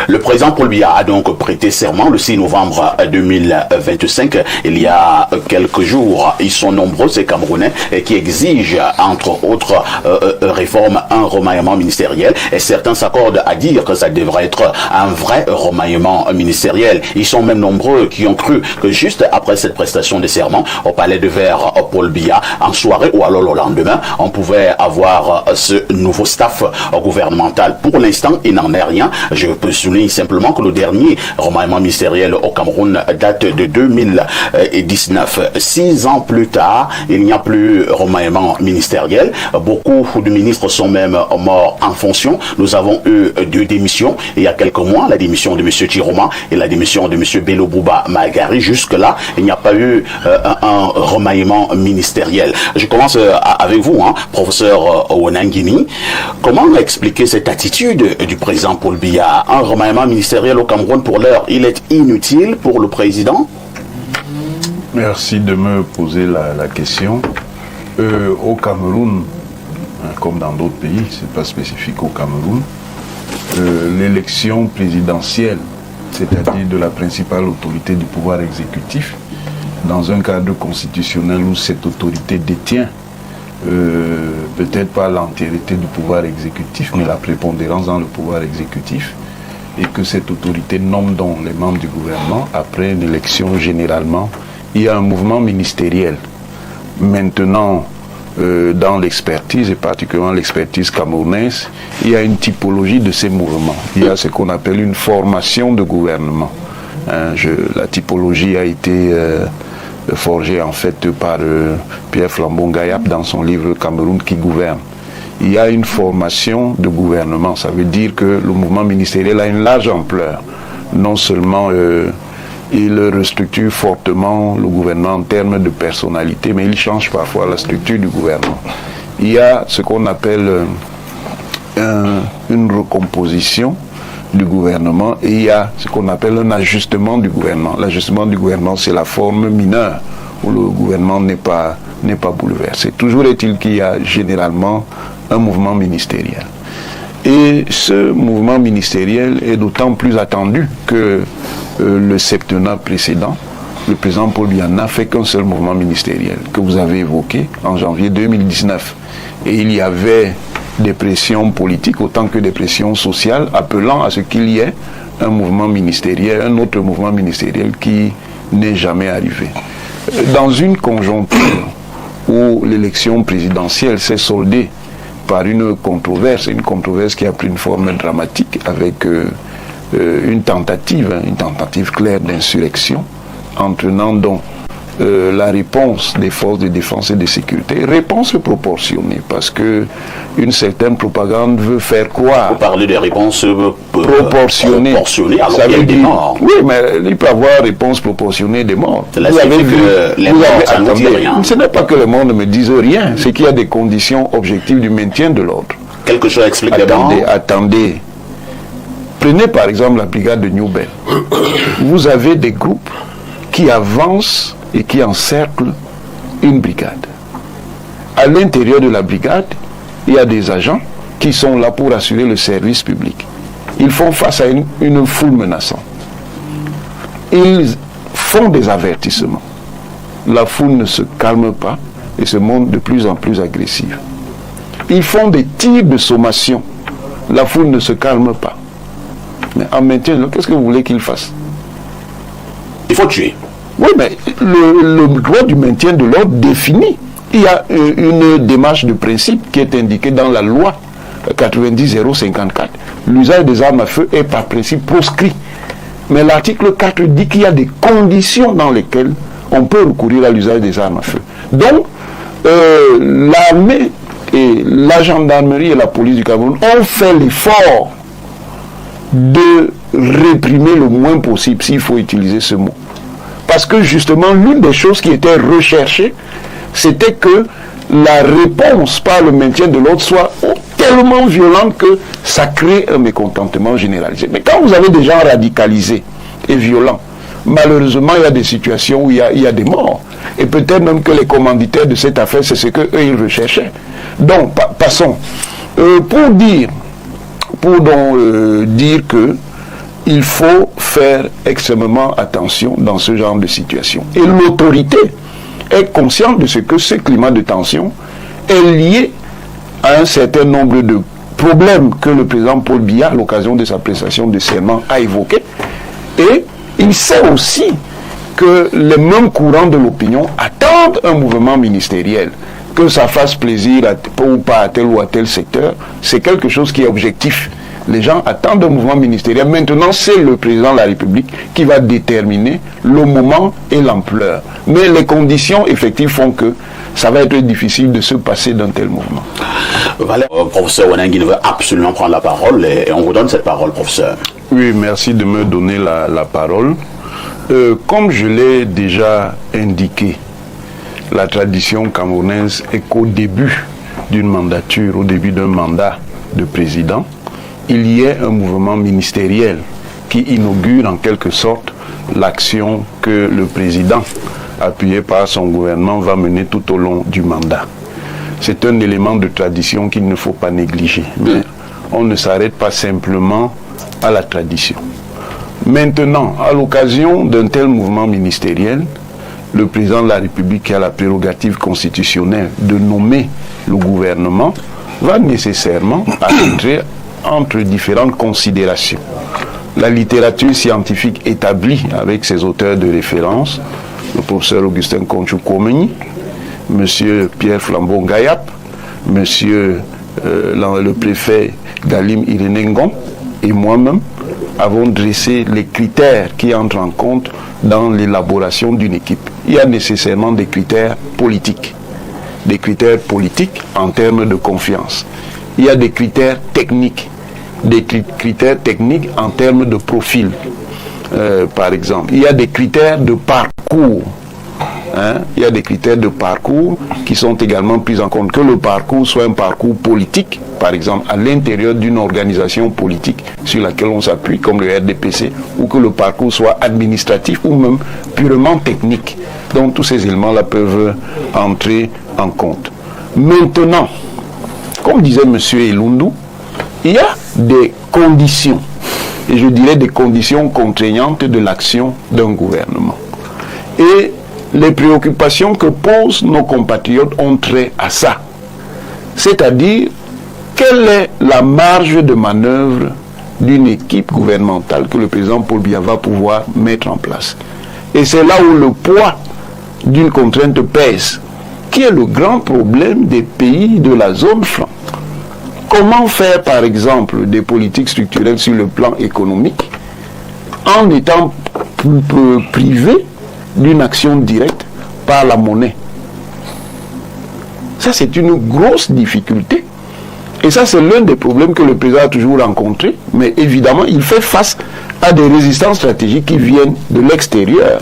Le président Paul Biya a donc prêté serment le 6 novembre 2025, il y a quelques jours. Ils sont nombreux, ces Camerounais, qui exigent, entre autres réformes, un remaniement ministériel. Et certains s'accordent à dire que ça devrait être un vrai remaniement ministériel. Ils sont même nombreux qui ont cru que juste après cette prestation de serment au Palais de Verre Paul Biya, en soirée ou alors le lendemain, on pouvait avoir ce nouveau staff gouvernemental. Pour l'instant, il n'en est rien. Je peux souligner simplement que le dernier remaniement ministériel au Cameroun date de 2019. 6 ans plus tard, il n'y a plus remaniement ministériel. Beaucoup de ministres sont même morts en fonction. Nous avons eu 2 démissions il y a quelques mois, la démission de M. Chiroma et la démission de M. Bello Bouba Magari. Jusque-là, il n'y a pas eu un remaniement ministériel. Je commence avec vous, professeur Onangini. Comment expliquer cette attitude du président Paul Biya? Un remaniement ministériel au Cameroun, pour l'heure, il est inutile pour le président? Merci de me poser la question. Au Cameroun, comme dans d'autres pays, c'est pas spécifique au Cameroun, l'élection présidentielle, c'est-à-dire de la principale autorité du pouvoir exécutif, dans un cadre constitutionnel où cette autorité détient peut-être pas l'entièreté du pouvoir exécutif, mais la prépondérance dans le pouvoir exécutif, et que cette autorité nomme donc les membres du gouvernement. Après une élection, généralement, il y a un mouvement ministériel. Maintenant, dans l'expertise, et particulièrement l'expertise camerounaise, il y a une typologie de ces mouvements. Il y a ce qu'on appelle une formation de gouvernement. La typologie a été forgée en fait par Pierre Flambon-Gayap dans son livre Cameroun qui gouverne. Il y a une formation de gouvernement. Ça veut dire que le mouvement ministériel a une large ampleur. Non seulement il restructure fortement le gouvernement en termes de personnalité, mais il change parfois la structure du gouvernement. Il y a ce qu'on appelle une recomposition du gouvernement, et il y a ce qu'on appelle un ajustement du gouvernement. L'ajustement du gouvernement, c'est la forme mineure où le gouvernement n'est pas bouleversé. Toujours est-il qu'il y a généralement un mouvement ministériel. Et ce mouvement ministériel est d'autant plus attendu que le septennat précédent, le président Paul Biya n'a fait qu'un seul mouvement ministériel que vous avez évoqué en janvier 2019. Et il y avait des pressions politiques autant que des pressions sociales appelant à ce qu'il y ait un mouvement ministériel, un autre mouvement ministériel qui n'est jamais arrivé. Dans une conjoncture où l'élection présidentielle s'est soldée par une controverse qui a pris une forme dramatique avec une tentative claire d'insurrection, entraînant donc la réponse des forces de défense et de sécurité, réponse proportionnée, parce que une certaine propagande veut faire croire. Vous parlez des réponses proportionnées. Alors ça il y a veut des dire, morts. oui, mais il peut y avoir réponse proportionnée des morts. Cela signifie que les morts, ça ne dit rien. Ce n'est pas que les morts ne me disent rien, c'est qu'il y a des conditions objectives du maintien de l'ordre. Quelque chose explique les morts. Attendez. Prenez par exemple la brigade de Newbel. Vous avez des groupes qui avancent et qui encerclent une brigade. À l'intérieur de la brigade, il y a des agents qui sont là pour assurer le service public. Ils font face à une foule menaçante. Ils font des avertissements. La foule ne se calme pas et se montre de plus en plus agressive. Ils font des tirs de sommation. La foule ne se calme pas. Mais en maintien, qu'est-ce que vous voulez qu'ils fassent? Il faut tuer. Oui, mais le droit du maintien de l'ordre définit. Il y a une démarche de principe qui est indiquée dans la loi 90-054. L'usage des armes à feu est par principe proscrit. Mais l'article 4 dit qu'il y a des conditions dans lesquelles on peut recourir à l'usage des armes à feu. Donc, l'armée et la gendarmerie et la police du Cameroun ont fait l'effort de réprimer le moins possible, s'il faut utiliser ce mot. Parce que justement, l'une des choses qui était recherchée, c'était que la réponse par le maintien de l'ordre soit tellement violente que ça crée un mécontentement généralisé. Mais quand vous avez des gens radicalisés et violents, malheureusement, il y a des situations où il y a des morts. Et peut-être même que les commanditaires de cette affaire, c'est ce qu'eux, ils recherchaient. Donc, passons. Pour dire que il faut faire extrêmement attention dans ce genre de situation. Et l'autorité est consciente de ce que ce climat de tension est lié à un certain nombre de problèmes que le président Paul Biya, à l'occasion de sa prestation de serment, a évoqués. Et il sait aussi que les mêmes courants de l'opinion attendent un mouvement ministériel. Que ça fasse plaisir ou pas à tel ou à tel secteur, c'est quelque chose qui est objectif. Les gens attendent un mouvement ministériel. Maintenant, c'est le président de la République qui va déterminer le moment et l'ampleur. Mais les conditions effectives font que ça va être difficile de se passer d'un tel mouvement. Voilà, professeur Wanengui veut absolument prendre la parole et on vous donne cette parole, professeur. Oui, merci de me donner la parole. Comme je l'ai déjà indiqué, la tradition camerounaise est qu'au début d'une mandature, au début d'un mandat de président, il y ait un mouvement ministériel qui inaugure en quelque sorte l'action que le président, appuyé par son gouvernement, va mener tout au long du mandat. C'est un élément de tradition qu'il ne faut pas négliger. Mais on ne s'arrête pas simplement à la tradition. Maintenant, à l'occasion d'un tel mouvement ministériel, le président de la République, qui a la prérogative constitutionnelle de nommer le gouvernement, va nécessairement arbitrer entre différentes considérations. La littérature scientifique établie avec ses auteurs de référence, le professeur Augustin Conchou-Komeni, M. Pierre Flambon-Gayap, M. le préfet Galim Irenengon et moi-même avons dressé les critères qui entrent en compte dans l'élaboration d'une équipe. Il y a nécessairement des critères politiques en termes de confiance. Il y a des critères techniques en termes de profil, par exemple. Il y a des critères de parcours. Il y a des critères de parcours qui sont également pris en compte. Que le parcours soit un parcours politique, par exemple, à l'intérieur d'une organisation politique sur laquelle on s'appuie, comme le RDPC, ou que le parcours soit administratif ou même purement technique. Donc tous ces éléments-là peuvent entrer en compte. Maintenant, comme disait M. Elundou, il y a des conditions, et je dirais des conditions contraignantes de l'action d'un gouvernement. Et les préoccupations que posent nos compatriotes ont trait à ça. C'est-à-dire, quelle est la marge de manœuvre d'une équipe gouvernementale que le président Paul Biya va pouvoir mettre en place. Et c'est là où le poids d'une contrainte pèse, qui est le grand problème des pays de la zone franc. Comment faire, par exemple, des politiques structurelles sur le plan économique en étant privé d'une action directe par la monnaie? Ça, c'est une grosse difficulté. Et ça, c'est l'un des problèmes que le président a toujours rencontré. Mais évidemment, il fait face à des résistances stratégiques qui viennent de l'extérieur.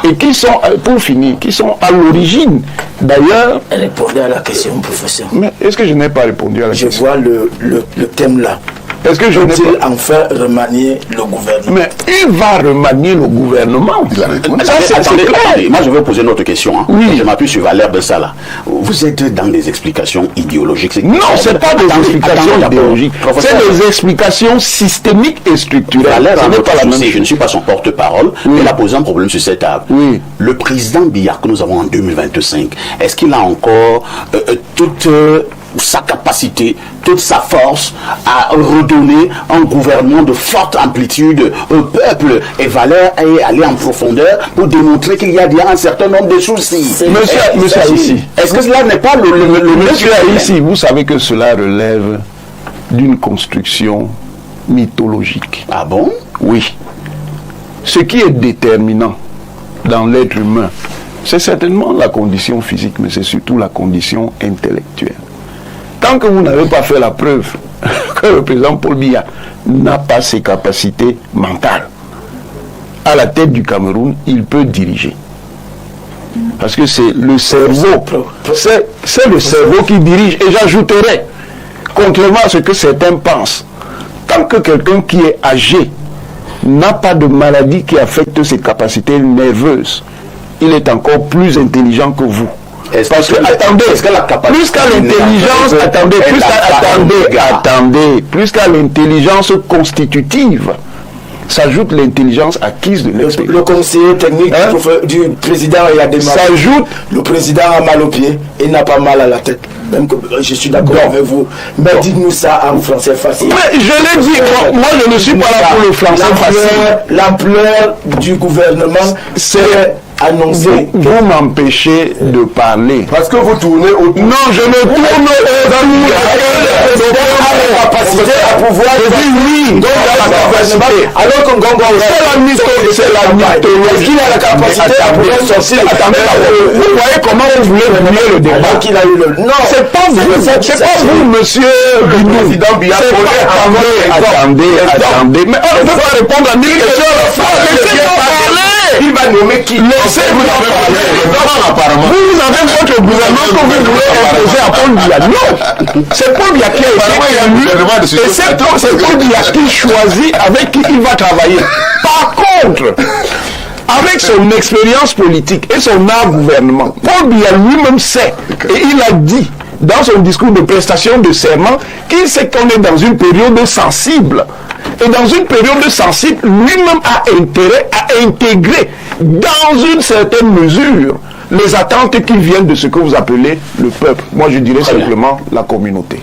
Et qui sont, pour finir, qui sont à l'origine, d'ailleurs... Répondez à la question, professeur. Mais est-ce que je n'ai pas répondu à la question? Je vois le thème là. Est-ce que je n'ai pas... enfin remanier le gouvernement? Mais il va remanier le gouvernement. Ça, c'est clair. Moi, je vais poser une autre question. Oui. Je m'appuie sur Valère Bessala. Vous êtes dans des explications idéologiques. Non, ce n'est pas des explications idéologiques. C'est des explications systémiques et structurelles. Valère, ce n'est pas la même chose. Je ne suis pas son porte-parole. Il a posé un problème sur cette table. Oui. Le président Biya que nous avons en 2025, est-ce qu'il a encore toute... sa capacité, toute sa force à redonner un gouvernement de forte amplitude au peuple? Et Valère est allé en profondeur pour démontrer qu'il y a déjà un certain nombre de soucis. Monsieur Aïssi, est-ce que cela n'est pas le monsieur Aïssi, vous savez que cela relève d'une construction mythologique. Ah bon? Oui. Ce qui est déterminant dans l'être humain, c'est certainement la condition physique, mais c'est surtout la condition intellectuelle. Tant que vous n'avez pas fait la preuve que le président Paul Biya n'a pas ses capacités mentales, à la tête du Cameroun, il peut diriger. Parce que c'est le cerveau, c'est le cerveau qui dirige. Et j'ajouterais, contrairement à ce que certains pensent, tant que quelqu'un qui est âgé n'a pas de maladie qui affecte ses capacités nerveuses, il est encore plus intelligent que vous. Parce que, attendez, plus qu'à l'intelligence, plus qu'à l'intelligence constitutive, s'ajoute l'intelligence acquise de l'expérience. Le conseiller technique du président a démarré. S'ajoute. Le président a mal au pied et n'a pas mal à la tête. Même que je suis d'accord avec vous. Mais dites-nous ça en français facile. Mais je l'ai dit, moi je ne suis pas là pour le français facile. L'ampleur du gouvernement, c'est annoncé. Vous m'empêchez de parler. Parce que vous tournez autour. Non, je ne tourne autour. Capacité à pouvoir. Je dis oui. Alors que Ngongo c'est la mythologie. Il a la capacité à pouvoir sortir. Vous voyez comment vous voulez remuer le débat. Qu'il a eu le. Non, c'est pas vous. C'est pas vous, monsieur Bidou. Attendez. Mais on ne peut pas répondre à 1000 questions. Il va nommer qui? Laissez-vous apparemment. Vous avez votre gouvernement que vous voulez imposer à Paul Biya. Non, c'est Paul Biya qui a été élu. Et c'est Paul Biya qui choisit avec qui il va travailler. Par contre, avec son expérience politique et son art gouvernement, Paul Biya lui-même sait, et il a dit dans son discours de prestation de serment, qu'il sait qu'on est dans une période sensible. Et dans une période sensible, lui-même a intérêt à intégrer dans une certaine mesure les attentes qui viennent de ce que vous appelez le peuple. Moi, je dirais simplement la communauté.